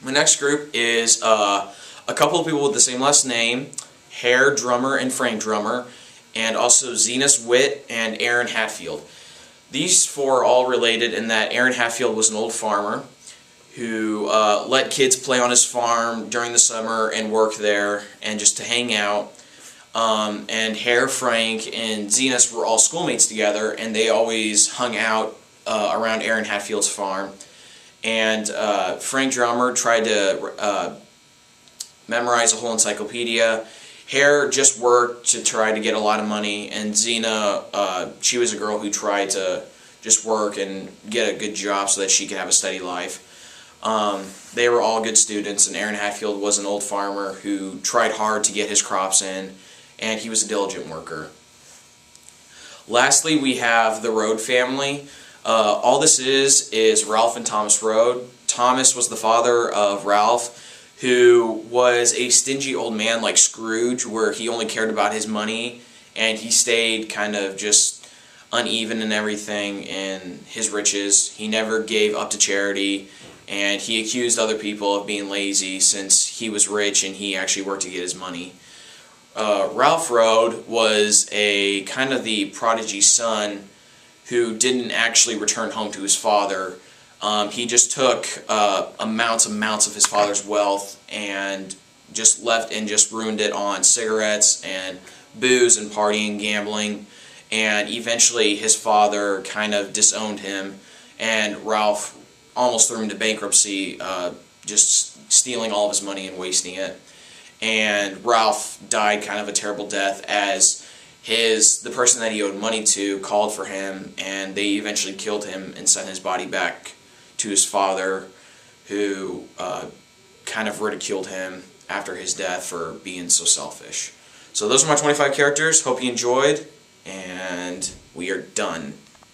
My next group is a couple of people with the same last name, Hair Drummer and Frank Drummer, and also Zenas Witt and Aaron Hatfield. These four are all related in that Aaron Hatfield was an old farmer who let kids play on his farm during the summer and work there and just to hang out. And Hair, Frank, and Zenas were all schoolmates together, and they always hung out around Aaron Hatfield's farm. And Frank Drummer tried to memorize a whole encyclopedia. Hair just worked to try to get a lot of money, and Zena, she was a girl who tried to just work and get a good job so that she could have a steady life. They were all good students, and Aaron Hatfield was an old farmer who tried hard to get his crops in, and he was a diligent worker. Lastly, we have the Rhodes family. All this is Ralph and Thomas Rhodes. Thomas was the father of Ralph, who was a stingy old man like Scrooge, where he only cared about his money, and he stayed kind of just uneven in everything in his riches. He never gave up to charity, and he accused other people of being lazy since he was rich and he actually worked to get his money. Ralph Rhodes was a kind of the prodigy son who didn't actually return home to his father. He just took amounts of his father's wealth and just left and just ruined it on cigarettes and booze and partying, gambling, and eventually his father kind of disowned him, and Ralph almost threw him into bankruptcy, just stealing all of his money and wasting it. And Ralph died kind of a terrible death as the person that he owed money to called for him, and they eventually killed him and sent his body back to his father, who kind of ridiculed him after his death for being so selfish. So those are my 25 characters. Hope you enjoyed, and we are done.